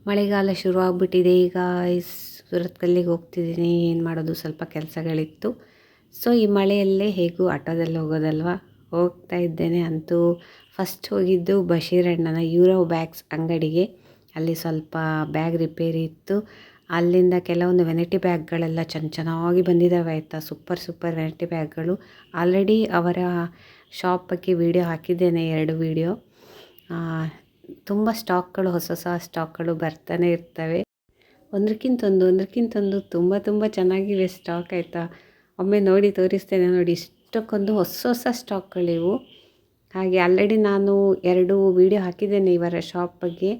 ಮಳೆಗಾಲ ಶುರುವಾಗ್ಬಿಟ್ಟಿದೆ ಈಗ. ಸೂರತ್ಕಲ್ಲಿಗೆ ಹೋಗ್ತಿದ್ದೀನಿ. ಏನು ಮಾಡೋದು, ಸ್ವಲ್ಪ ಕೆಲಸಗಳಿತ್ತು. ಸೊ ಈ ಮಳೆಯಲ್ಲೇ ಹೇಗೂ ಆಟೋದಲ್ಲಿ ಹೋಗೋದಲ್ವ, ಹೋಗ್ತಾ ಇದ್ದೇನೆ. ಅಂತೂ ಫಸ್ಟ್ ಹೋಗಿದ್ದು ಬಶೀರಣ್ಣನ ಯೂರೋ ಬ್ಯಾಗ್ಸ್ ಅಂಗಡಿಗೆ. ಅಲ್ಲಿ ಸ್ವಲ್ಪ ಬ್ಯಾಗ್ ರಿಪೇರಿ ಇತ್ತು. ಅಲ್ಲಿಂದ ಕೆಲವೊಂದು ವೆನಿಟಿ ಬ್ಯಾಗ್ಗಳೆಲ್ಲ ಚೆನ್ನಾಗಿ ಬಂದಿದ್ದಾವೆ ಆಯಿತಾ. ಸೂಪರ್ ವೆನಿಟಿ ಬ್ಯಾಗ್ಗಳು. ಆಲ್ರೆಡಿ ಅವರ ಶಾಪ್ ಬಗ್ಗೆ ವಿಡಿಯೋ ಹಾಕಿದ್ದೇನೆ, 2 ವಿಡಿಯೋ. ತುಂಬ ಸ್ಟಾಕ್ಗಳು, ಹೊಸ ಸ್ಟಾಕ್ಗಳು ಬರ್ತಾನೆ ಇರ್ತವೆ. ಒಂದಕ್ಕಿಂತೊಂದು ತುಂಬ ಚೆನ್ನಾಗಿವೆ ಸ್ಟಾಕ್ ಆಯಿತಾ. ಒಮ್ಮೆ ನೋಡಿ ತೋರಿಸ್ತೇನೆ ನೋಡಿ. ಇಷ್ಟಕ್ಕೊಂದು ಹೊಸ ಸ್ಟಾಕ್ಗಳಿವು. ಹಾಗೆ ಆಲ್ರೆಡಿ ನಾನು 2 ವಿಡಿಯೋ ಹಾಕಿದ್ದೇನೆ ಇವರ ಶಾಪ್ ಬಗ್ಗೆ,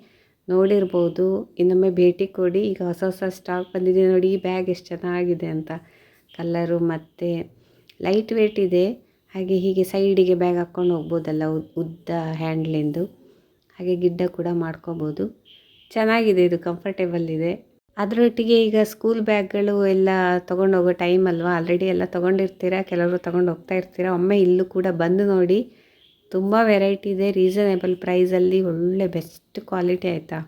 ನೋಡಿರ್ಬೋದು. ಇನ್ನೊಮ್ಮೆ ಭೇಟಿ ಕೊಡಿ. ಈಗ ಹೊಸ ಸ್ಟಾಕ್ ಬಂದಿದೆ ನೋಡಿ. ಈ ಬ್ಯಾಗ್ ಎಷ್ಟು ಚೆನ್ನಾಗಿದೆ ಅಂತ, ಕಲರು ಮತ್ತು ಲೈಟ್ ವೇಟ್ ಇದೆ. ಹಾಗೆ ಹೀಗೆ ಸೈಡಿಗೆ ಬ್ಯಾಗ್ ಹಾಕ್ಕೊಂಡು ಹೋಗ್ಬೋದಲ್ಲ, ಉದ್ದ ಹ್ಯಾಂಡ್ಲಿಂದು. ಹಾಗೆ ಗಿಡ್ಡ ಕೂಡ ಮಾಡ್ಕೋಬೋದು. ಚೆನ್ನಾಗಿದೆ, ಇದು ಕಂಫರ್ಟೇಬಲ್ ಇದೆ. ಅದರೊಟ್ಟಿಗೆ ಈಗ ಸ್ಕೂಲ್ ಬ್ಯಾಗ್ಗಳು ಎಲ್ಲ ತೊಗೊಂಡೋಗೋ ಟೈಮ್ ಅಲ್ವಾ. ಆಲ್ರೆಡಿ ಎಲ್ಲ ತೊಗೊಂಡಿರ್ತೀರ, ಕೆಲವರು ತೊಗೊಂಡು ಹೋಗ್ತಾ ಇರ್ತೀರ. ಒಮ್ಮೆ ಇಲ್ಲೂ ಕೂಡ ಬಂದು ನೋಡಿ. ತುಂಬ ವೆರೈಟಿ ಇದೆ, ರೀಸನೇಬಲ್ ಪ್ರೈಸಲ್ಲಿ, ಒಳ್ಳೆ ಬೆಸ್ಟ್ ಕ್ವಾಲಿಟಿ ಆಯಿತಾ.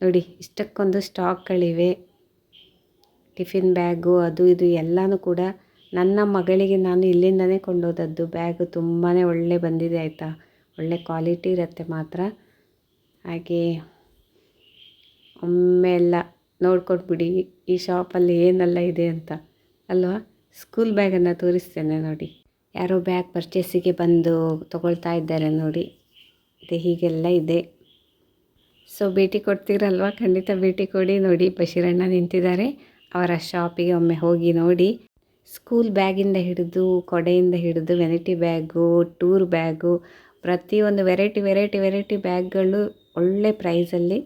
ನೋಡಿ ಇಷ್ಟಕ್ಕೊಂದು ಸ್ಟಾಕ್ಗಳಿವೆ. ಟಿಫಿನ್ ಬ್ಯಾಗು ಅದು ಇದು ಎಲ್ಲನೂ ಕೂಡ ನನ್ನ ಮಗಳಿಗೆ ನಾನು ಇಲ್ಲಿಂದನೇ ಕೊಂಡೋದದ್ದು. ಬ್ಯಾಗು ತುಂಬಾ ಒಳ್ಳೆ ಬಂದಿದೆ ಆಯಿತಾ. ಒಳ್ಳೆ ಕ್ವಾಲಿಟಿ ಇರುತ್ತೆ ಮಾತ್ರ. ಹಾಗೆ ಒಮ್ಮೆ ಎಲ್ಲ ನೋಡ್ಕೊಟ್ಬಿಡಿ ಈ ಶಾಪಲ್ಲಿ ಏನೆಲ್ಲ ಇದೆ ಅಂತ ಅಲ್ವಾ. ಸ್ಕೂಲ್ ಬ್ಯಾಗನ್ನು ತೋರಿಸ್ತೇನೆ ನೋಡಿ. ಯಾರೋ ಬ್ಯಾಗ್ ಪರ್ಚೇಸಿಗೆ ಬಂದು ತೊಗೊಳ್ತಾ ಇದ್ದಾರೆ ನೋಡಿ. ಹೀಗೆಲ್ಲ ಇದೆ. ಸೊ ಭೇಟಿ ಕೊಡ್ತೀರಲ್ವ, ಖಂಡಿತ ಭೇಟಿ ಕೊಡಿ. ನೋಡಿ ಬಶೀರಣ್ಣ ನಿಂತಿದ್ದಾರೆ. ಅವರ ಶಾಪಿಗೆ ಒಮ್ಮೆ ಹೋಗಿ ನೋಡಿ. ಸ್ಕೂಲ್ ಬ್ಯಾಗಿಂದ ಹಿಡಿದು, ಕೊಡೆಯಿಂದ ಹಿಡಿದು, ವೆನಿಟಿ ಬ್ಯಾಗು, ಟೂರ್ ಬ್ಯಾಗು, ಪ್ರತಿಯೊಂದು ವೆರೈಟಿ ಬ್ಯಾಗ್ಗಳು ಒಳ್ಳೆ ಪ್ರೈಸಲ್ಲಿ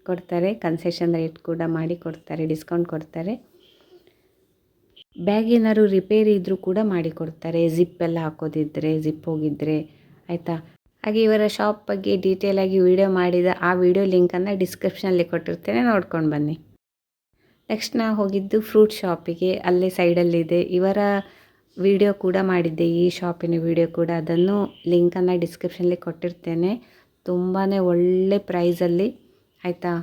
ಕೊಡ್ತಾರೆ. ಕನ್ಸೆಷನ್ ರೇಟ್ ಕೂಡ ಮಾಡಿ ಕೊಡ್ತಾರೆ, ಡಿಸ್ಕೌಂಟ್ ಕೊಡ್ತಾರೆ. ಬ್ಯಾಗ್ ಏನಾದ್ರು ರಿಪೇರಿ ಇದ್ದರೂ ಕೂಡ ಮಾಡಿಕೊಡ್ತಾರೆ. ಜಿಪ್ ಎಲ್ಲ ಹಾಕೋದಿದ್ರೆ, ಜಿಪ್ ಹೋಗಿದ್ರೆ ಆಯಿತಾ. ಹಾಗೆ ಇವರ ಶಾಪ್ ಬಗ್ಗೆ ಡೀಟೇಲಾಗಿ ವಿಡಿಯೋ ಮಾಡಿದ ಆ ವಿಡಿಯೋ ಲಿಂಕನ್ನು ಡಿಸ್ಕ್ರಿಪ್ಷನಲ್ಲಿ ಕೊಟ್ಟಿರ್ತೇನೆ, ನೋಡ್ಕೊಂಡು ಬನ್ನಿ. ನೆಕ್ಸ್ಟ್ ನಾವು ಹೋಗಿದ್ದು ಫ್ರೂಟ್ ಶಾಪಿಗೆ. ಅಲ್ಲೇ ಸೈಡಲ್ಲಿದೆ. ಇವರ ವಿಡಿಯೋ ಕೂಡ ಮಾಡಿದ್ದೆ, ಈ ಶಾಪಿನ ವಿಡಿಯೋ ಕೂಡ. ಅದನ್ನು ಲಿಂಕನ್ನು ಡಿಸ್ಕ್ರಿಪ್ಷನಲ್ಲಿ ಕೊಟ್ಟಿರ್ತೇನೆ. ತುಂಬಾ ಒಳ್ಳೆ ಪ್ರೈಸಲ್ಲಿ ಆಯಿತಾ.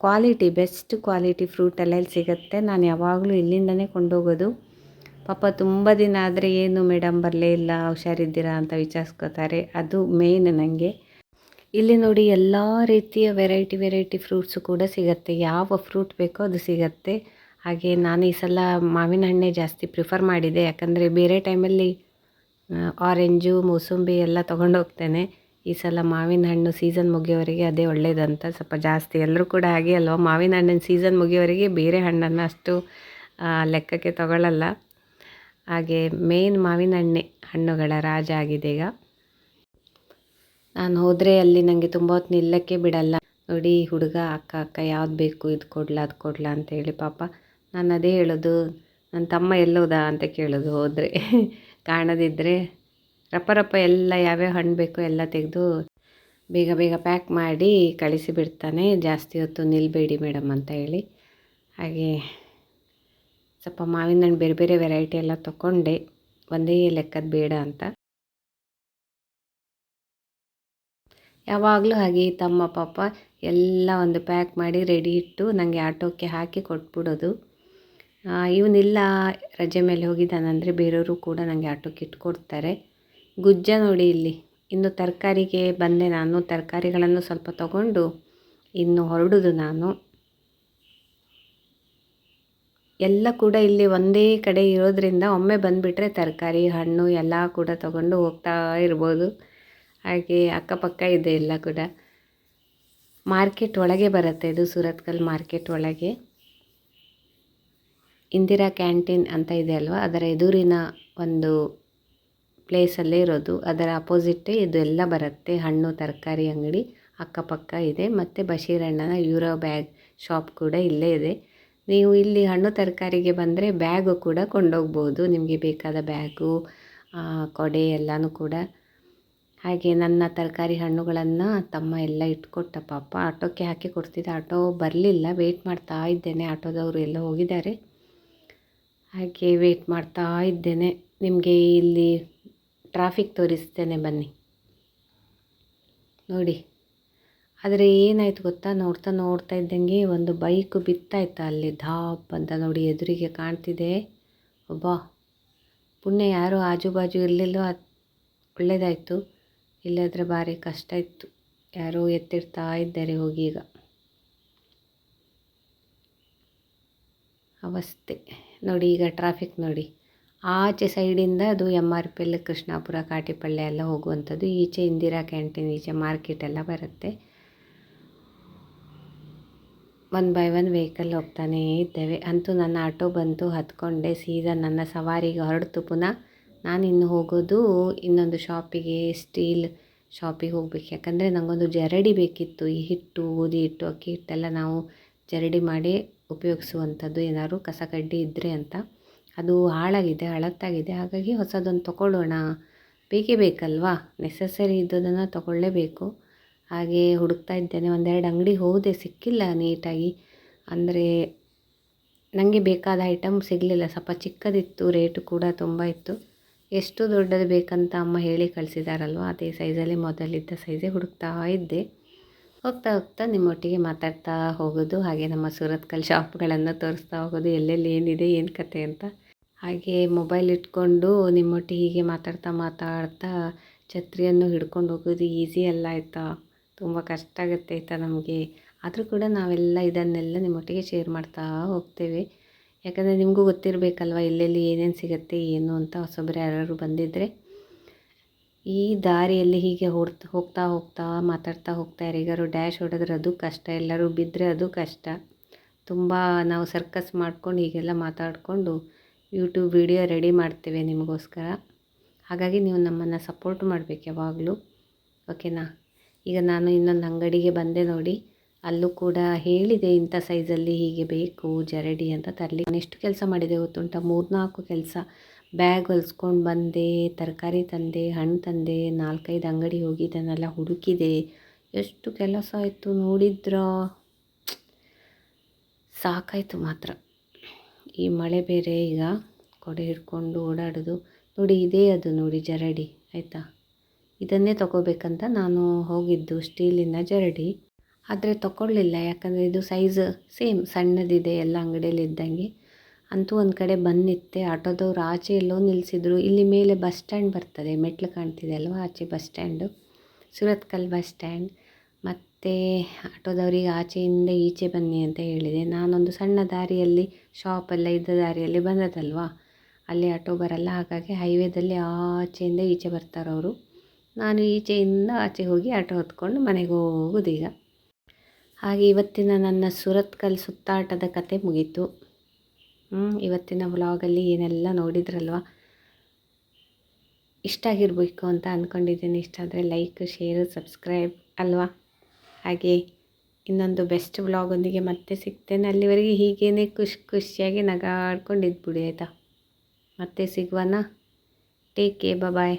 ಕ್ವಾಲಿಟಿ, ಬೆಸ್ಟ್ ಕ್ವಾಲಿಟಿ ಫ್ರೂಟೆಲ್ಲ ಇಲ್ಲಿ ಸಿಗುತ್ತೆ. ನಾನು ಯಾವಾಗಲೂ ಇಲ್ಲಿಂದನೇ ಕೊಂಡೋಗೋದು. ಪಾಪ ತುಂಬ ದಿನ ಆದರೆ ಏನು ಮೇಡಮ್ ಬರಲೇ ಇಲ್ಲ, ಹುಷಾರಿದ್ದೀರಾ ಅಂತ ವಿಚಾರಿಸ್ಕೋತಾರೆ. ಅದು ಮೇನ್ ನನಗೆ. ಇಲ್ಲಿ ನೋಡಿ ಎಲ್ಲ ರೀತಿಯ ವೆರೈಟಿ ಫ್ರೂಟ್ಸು ಕೂಡ ಸಿಗುತ್ತೆ. ಯಾವ ಫ್ರೂಟ್ ಬೇಕೋ ಅದು ಸಿಗುತ್ತೆ. ಹಾಗೆ ನಾನು ಈ ಸಲ ಮಾವಿನ ಹಣ್ಣೆ ಜಾಸ್ತಿ ಪ್ರಿಫರ್ ಮಾಡಿದೆ. ಯಾಕಂದರೆ ಬೇರೆ ಟೈಮಲ್ಲಿ ಆರೆಂಜು, ಮೂಸಂಬಿ ಎಲ್ಲ ತೊಗೊಂಡೋಗ್ತೇನೆ. ಈ ಸಲ ಮಾವಿನ ಹಣ್ಣು ಸೀಸನ್ ಮುಗಿಯೋವರೆಗೆ ಅದೇ ಒಳ್ಳೇದಂತ ಸ್ವಲ್ಪ ಜಾಸ್ತಿ. ಎಲ್ಲರೂ ಕೂಡ ಹಾಗೆ ಅಲ್ವಾ, ಮಾವಿನ ಹಣ್ಣಿನ ಸೀಸನ್ ಮುಗಿಯೋವರೆಗೆ ಬೇರೆ ಹಣ್ಣನ್ನು ಅಷ್ಟು ಲೆಕ್ಕಕ್ಕೆ ತಗೊಳ್ಳಲ್ಲ. ಹಾಗೆ ಮೇನ್ ಮಾವಿನ ಹಣ್ಣುಗಳ ರಾಜ ಆಗಿದೆ ಈಗ. ನಾನು ಹೋದರೆ ಅಲ್ಲಿ ನನಗೆ ತುಂಬ ಹೊತ್ತು ನಿಲ್ಲಕ್ಕೆ ಬಿಡಲ್ಲ ನೋಡಿ. ಹುಡುಗ ಅಕ್ಕ ಯಾವ್ದು ಬೇಕು, ಇದು ಕೊಡ್ಲಾ ಅದು ಕೊಡ್ಲಾ ಅಂತೇಳಿ. ಪಾಪ ನಾನು ಅದೇ ಹೇಳೋದು, ನನ್ನ ತಮ್ಮ ಎಲ್ಲೋದ ಅಂತ ಕೇಳೋದು. ಹೋದರೆ ಕಾಣದಿದ್ದರೆ ರಪ್ಪ ಎಲ್ಲ ಯಾವ್ಯಾವ ಹಣ್ಣು ಬೇಕೋ ಎಲ್ಲ ತೆಗೆದು ಬೇಗ ಪ್ಯಾಕ್ ಮಾಡಿ ಕಳಿಸಿಬಿಡ್ತಾನೆ. ಜಾಸ್ತಿ ಹೊತ್ತು ನಿಲ್ಲಬೇಡಿ ಮೇಡಮ್ ಅಂತ ಹೇಳಿ. ಹಾಗೆ ಸ್ವಲ್ಪ ಮಾವಿನ ಹಣ್ಣು ಬೇರೆ ವೆರೈಟಿ ಎಲ್ಲ ತೊಗೊಂಡೆ, ಒಂದೇ ಲೆಕ್ಕದ ಬೇಡ ಅಂತ. ಯಾವಾಗಲೂ ಹಾಗೆ ತಮ್ಮ ಪಾಪ ಎಲ್ಲ ಒಂದು ಪ್ಯಾಕ್ ಮಾಡಿ ರೆಡಿ ಇಟ್ಟು ನನಗೆ ಆಟೋಕ್ಕೆ ಹಾಕಿ ಕೊಟ್ಬಿಡೋದು. ಇವನಿಲ್ಲ, ರಜೆ ಮೇಲೆ ಹೋಗಿದ್ದಾನಂದರೆ ಬೇರೆಯವರು ಕೂಡ ನನಗೆ ಆಟೋಕ್ಕೆ ಇಟ್ಕೊಡ್ತಾರೆ. ಗುಜ್ಜ ನೋಡಿ ಇಲ್ಲಿ. ಇನ್ನು ತರಕಾರಿಗೆ ಬಂದೆ ನಾನು. ತರಕಾರಿಗಳನ್ನು ಸ್ವಲ್ಪ ತಗೊಂಡು ಇನ್ನು ಹೊರಡೋದು ನಾನು. ಎಲ್ಲ ಕೂಡ ಇಲ್ಲಿ ಒಂದೇ ಕಡೆ ಇರೋದ್ರಿಂದ ಒಮ್ಮೆ ಬಂದುಬಿಟ್ರೆ ತರಕಾರಿ, ಹಣ್ಣು ಎಲ್ಲ ಕೂಡ ತಗೊಂಡು ಹೋಗ್ತಾ ಇರ್ಬೋದು. ಹಾಗೆ ಅಕ್ಕಪಕ್ಕ ಇದೆ ಎಲ್ಲ ಕೂಡ. ಮಾರ್ಕೆಟ್ ಒಳಗೆ ಬರುತ್ತೆ ಇದು, ಸೂರತ್ಕಲ್ ಮಾರ್ಕೆಟ್ ಒಳಗೆ. ಇಂದಿರಾ ಕ್ಯಾಂಟೀನ್ ಅಂತ ಇದೆ ಅಲ್ವಾ, ಅದರ ಎದುರಿನ ಒಂದು ಪ್ಲೇಸಲ್ಲೇ ಇರೋದು. ಅದರ ಅಪೋಸಿಟ್ಟೇ ಇದು ಎಲ್ಲ ಬರುತ್ತೆ. ಹಣ್ಣು ತರಕಾರಿ ಅಂಗಡಿ ಅಕ್ಕಪಕ್ಕ ಇದೆ. ಮತ್ತು ಬಶೀರಣ್ಣನ ಯೂರೋ ಬ್ಯಾಗ್ ಶಾಪ್ ಕೂಡ ಇಲ್ಲೇ ಇದೆ. ನೀವು ಇಲ್ಲಿ ಹಣ್ಣು ತರಕಾರಿಗೆ ಬಂದರೆ ಬ್ಯಾಗು ಕೂಡ ಕೊಂಡೋಗ್ಬೋದು, ನಿಮಗೆ ಬೇಕಾದ ಬ್ಯಾಗು, ಕೊಡೆ ಎಲ್ಲನೂ ಕೂಡ. ಹಾಗೆ ನನ್ನ ತರಕಾರಿ ಹಣ್ಣುಗಳನ್ನು ತಮ್ಮ ಎಲ್ಲ ಇಟ್ಕೊಟ್ಟ ಪಾಪ. ಆಟೋಕ್ಕೆ ಹಾಕಿ ಕೊಡ್ತಿದ್ದೆ, ಆಟೋ ಬರಲಿಲ್ಲ. ವೆಯ್ಟ್ ಮಾಡ್ತಾ ಇದ್ದೇನೆ, ಆಟೋದವರು ಎಲ್ಲ ಹೋಗಿದ್ದಾರೆ. ಹಾಗೆ ವೆಯ್ಟ್ ಮಾಡ್ತಾ ಇದ್ದೇನೆ. ನಿಮಗೆ ಇಲ್ಲಿ ಟ್ರಾಫಿಕ್ ತೋರಿಸ್ತೇನೆ ಬನ್ನಿ ನೋಡಿ. ಆದರೆ ಏನಾಯ್ತು ಗೊತ್ತಾ, ನೋಡ್ತಾ ನೋಡ್ತಾ ಇದ್ದಂಗೆ ಒಂದು ಬೈಕ್ ಬಿತ್ತಾಯ್ತು ಅಲ್ಲಿ ಧಾಪ್ ಅಂತ. ನೋಡಿ ಎದುರಿಗೆ ಕಾಣ್ತಿದೆ. ಒಬ್ಬ ಪುಣ್ಯ ಯಾರೋ ಆಜು ಬಾಜು ಇರಲಿಲ್ಲ, ಒಳ್ಳೇದಾಯಿತು. ಇಲ್ಲದ್ರೆ ಭಾರಿ ಕಷ್ಟ ಇತ್ತು. ಯಾರೋ ಎತ್ತಿಡ್ತಾ ಇದ್ದಾರೆ ಹೋಗಿ. ಈಗ ಅವಸ್ಥೆ ನೋಡಿ. ಈಗ ಟ್ರಾಫಿಕ್ ನೋಡಿ, ಆಚೆ ಸೈಡಿಂದ ಅದು MRPL ಕೃಷ್ಣಾಪುರ ಕಾಟಿಪಳ್ಳೆ ಎಲ್ಲ ಹೋಗುವಂಥದ್ದು, ಈಚೆ ಇಂದಿರಾ ಕ್ಯಾಂಟೀನ್, ಈಚೆ ಮಾರ್ಕೆಟ್ ಎಲ್ಲ ಬರುತ್ತೆ. 1 ಬೈ 1 ವೆಹಿಕಲ್ ಹೋಗ್ತಾನೇ ಇದ್ದೇವೆ. ಅಂತೂ ನನ್ನ ಆಟೋ ಬಂತು, ಹತ್ಕೊಂಡೆ ಸೀದಾ ನನ್ನ ಸವಾರಿಗೆ ಹೊರಡ್ತು. ಪುನಃ ನಾನಿನ್ನು ಹೋಗೋದು ಇನ್ನೊಂದು ಶಾಪಿಗೆ, ಸ್ಟೀಲ್ ಶಾಪಿಗೆ ಹೋಗ್ಬೇಕು. ಯಾಕಂದರೆ ನನಗೊಂದು ಜರಡಿ ಬೇಕಿತ್ತು. ಈ ಹಿಟ್ಟು, ಗೋಧಿ ಹಿಟ್ಟು, ಅಕ್ಕಿ ಹಿಟ್ಟೆಲ್ಲ ನಾವು ಜರಡಿ ಮಾಡಿ ಉಪಯೋಗಿಸುವಂಥದ್ದು, ಏನಾದ್ರು ಕಸ ಕಡ್ಡಿ ಇದ್ದರೆ ಅಂತ. ಅದು ಹಾಳಾಗಿದೆ, ಹಳತ್ತಾಗಿದೆ. ಹಾಗಾಗಿ ಹೊಸದೊಂದು ತೊಗೊಳ್ಳೋಣ, ಬೇಕೇ ಬೇಕಲ್ವಾ, ನೆಸಸರಿ ಇದ್ದದನ್ನು ತೊಗೊಳ್ಳೇಬೇಕು. ಹಾಗೆ ಹುಡುಕ್ತಾ ಇದ್ದೇನೆ. ಒಂದೆರಡು ಅಂಗಡಿ ಹೋದೆ, ಸಿಕ್ಕಿಲ್ಲ ನೀಟಾಗಿ. ಅಂದರೆ ನನಗೆ ಬೇಕಾದ ಐಟಮ್ ಸಿಗಲಿಲ್ಲ. ಸ್ವಲ್ಪ ಚಿಕ್ಕದಿತ್ತು, ರೇಟು ಕೂಡ ತುಂಬ ಇತ್ತು. ಎಷ್ಟು ದೊಡ್ಡದು ಬೇಕಂತ ಅಮ್ಮ ಹೇಳಿ ಕಳಿಸಿದಾರಲ್ವ, ಅದೇ ಸೈಜಲ್ಲಿ ಮೊದಲಿದ್ದ ಸೈಜೇ ಹುಡುಕ್ತಾ ಇದ್ದೆ. ಹೋಗ್ತಾ ಹೋಗ್ತಾ ನಿಮ್ಮೊಟ್ಟಿಗೆ ಮಾತಾಡ್ತಾ ಹೋಗೋದು, ಹಾಗೆ ನಮ್ಮ ಸೂರತ್ಕಲ್ ಶಾಪ್ಗಳನ್ನು ತೋರಿಸ್ತಾ ಹೋಗೋದು, ಎಲ್ಲೆಲ್ಲಿ ಏನಿದೆ ಏನು ಕತೆ ಅಂತ. ಹಾಗೆ ಮೊಬೈಲ್ ಇಟ್ಕೊಂಡು ನಿಮ್ಮೊಟ್ಟಿಗೆ ಹೀಗೆ ಮಾತಾಡ್ತಾ ಮಾತಾಡ್ತಾ ಛತ್ರಿಯನ್ನು ಹಿಡ್ಕೊಂಡು ಹೋಗೋದು ಈಸಿ ಅಲ್ಲ ಆಯಿತಾ, ತುಂಬ ಕಷ್ಟ ಆಗುತ್ತೆ ಆಯಿತಾ ನಮಗೆ. ಆದರೂ ಕೂಡ ನಾವೆಲ್ಲ ಇದನ್ನೆಲ್ಲ ನಿಮ್ಮೊಟ್ಟಿಗೆ ಶೇರ್ ಮಾಡ್ತಾ ಹೋಗ್ತೇವೆ. ಯಾಕಂದರೆ ನಿಮಗೂ ಗೊತ್ತಿರಬೇಕಲ್ವ ಎಲ್ಲೆಲ್ಲಿ ಏನೇನು ಸಿಗುತ್ತೆ ಏನು ಅಂತ. ಹೊಸೊಬ್ಬರು ಯಾರು ಬಂದಿದ್ದರೆ ಈ ದಾರಿಯಲ್ಲಿ ಹೀಗೆ ಹೋಗ್ತಾ ಹೋಗ್ತಾ ಮಾತಾಡ್ತಾ ಹೋಗ್ತಾ, ಯಾರಿಗಾರು ಡ್ಯಾಶ್ ಹೊಡೆದ್ರೆ ಅದು ಕಷ್ಟ, ಎಲ್ಲರೂ ಬಿದ್ದರೆ ಅದು ಕಷ್ಟ. ತುಂಬ ನಾವು ಸರ್ಕಸ್ ಮಾಡ್ಕೊಂಡು ಹೀಗೆಲ್ಲ ಮಾತಾಡಿಕೊಂಡು ಯೂಟ್ಯೂಬ್ ವಿಡಿಯೋ ರೆಡಿ ಮಾಡ್ತೇವೆ ನಿಮಗೋಸ್ಕರ. ಹಾಗಾಗಿ ನೀವು ನಮ್ಮನ್ನು ಸಪೋರ್ಟ್ ಮಾಡಬೇಕು ಯಾವಾಗಲೂ, ಓಕೆನಾ. ಈಗ ನಾನು ಇನ್ನೊಂದು ಅಂಗಡಿಗೆ ಬಂದೆ ನೋಡಿ. ಅಲ್ಲೂ ಕೂಡ ಹೇಳಿದೆ ಇಂಥ ಸೈಜಲ್ಲಿ ಹೀಗೆ ಬೇಕು ಜರಡಿ ಅಂತ ತರಲಿ. ನಾನು ಎಷ್ಟು ಕೆಲಸ ಮಾಡಿದೆ ಗೊತ್ತುಂಟ, 3-4 ಕೆಲಸ. ಬ್ಯಾಗ್ ಹೊಲಿಸ್ಕೊಂಡು ಬಂದೆ, ತರಕಾರಿ ತಂದೆ, ಹಣ್ಣು ತಂದೆ, 4-5 ಅಂಗಡಿ ಹೋಗಿ ಇದನ್ನೆಲ್ಲ ಹುಡುಕಿದೆ. ಎಷ್ಟು ಕೆಲಸ ಆಯಿತು ನೋಡಿದ್ರ, ಸಾಕಾಯಿತು ಮಾತ್ರ. ಈ ಮಳೆ ಬೇರೆ, ಈಗ ಕೊಡೆ ಹಿಡ್ಕೊಂಡು ಓಡಾಡೋದು ನೋಡಿ. ಇದೇ ಅದು ನೋಡಿ ಜರಡಿ ಆಯಿತಾ. ಇದನ್ನೇ ತೊಗೋಬೇಕಂತ ನಾನು ಹೋಗಿದ್ದು, ಸ್ಟೀಲಿನ ಜರಡಿ. ಆದರೆ ತೊಗೊಳ್ಳಿಲ್ಲ, ಯಾಕಂದರೆ ಇದು ಸೈಜ್ ಸೇಮ್ ಸಣ್ಣದಿದೆ ಎಲ್ಲ ಅಂಗಡಿಯಲ್ಲಿ ಇದ್ದಂಗೆ. ಅಂತೂ ಒಂದು ಕಡೆ ಬಂದು ನಿಂತೆ. ಆಟೋದವ್ರು ಆಚೆ ಎಲ್ಲೋ ನಿಲ್ಲಿಸಿದ್ರು. ಇಲ್ಲಿ ಮೇಲೆ ಬಸ್ ಸ್ಟ್ಯಾಂಡ್ ಬರ್ತದೆ, ಮೆಟ್ಲು ಕಾಣ್ತಿದೆ ಅಲ್ವ, ಆಚೆ bus stand, Surathkal bus stand. ಮತ್ತು ಆಟೋದವ್ರಿಗೆ ಆಚೆಯಿಂದ ಈಚೆ ಬನ್ನಿ ಅಂತ ಹೇಳಿದೆ. ನಾನೊಂದು ಸಣ್ಣ ದಾರಿಯಲ್ಲಿ, ಶಾಪೆಲ್ಲ ಇದ್ದ ದಾರಿಯಲ್ಲಿ ಬಂದದಲ್ವ, ಅಲ್ಲಿ ಆಟೋ ಬರಲ್ಲ. ಹಾಗಾಗಿ ಹೈವೇದಲ್ಲಿ ಆಚೆಯಿಂದ ಈಚೆ ಬರ್ತಾರವರು. ನಾನು ಈಚೆಯಿಂದ ಆಚೆ ಹೋಗಿ ಆಟೋ ಹೊತ್ಕೊಂಡು ಮನೆಗೆ ಹೋಗೋದೀಗ. ಹಾಗೆ ಇವತ್ತಿನ ನನ್ನ ಸೂರತ್ಕಲ್ ಸುತ್ತಾಟದ ಕತೆ ಮುಗೀತು. ಇವತ್ತಿನ ವ್ಲಾಗಲ್ಲಿ ಏನೆಲ್ಲ ನೋಡಿದ್ರಲ್ವ, ಇಷ್ಟ ಆಗಿರಬೇಕು ಅಂತ ಅಂದ್ಕೊಂಡಿದ್ದೀನಿ. ಇಷ್ಟ ಆದರೆ ಲೈಕ್, ಶೇರ್, ಸಬ್ಸ್ಕ್ರೈಬ್ ಅಲ್ವಾ. ಹಾಗೆ ಇನ್ನೊಂದು ಬೆಸ್ಟ್ ವ್ಲಾಗೊಂದಿಗೆ ಮತ್ತೆ ಸಿಗ್ತೇನೆ. ಅಲ್ಲಿವರೆಗೆ ಹೀಗೇ ಖುಷಿಯಾಗಿ ನಗಾಡ್ಕೊಂಡು ಇದ್ಬಿಡಿ ಆಯಿತಾ. ಮತ್ತೆ ಸಿಗುವನಾ. ಟೇಕ್ ಕೇರ್, ಬಾಯ್.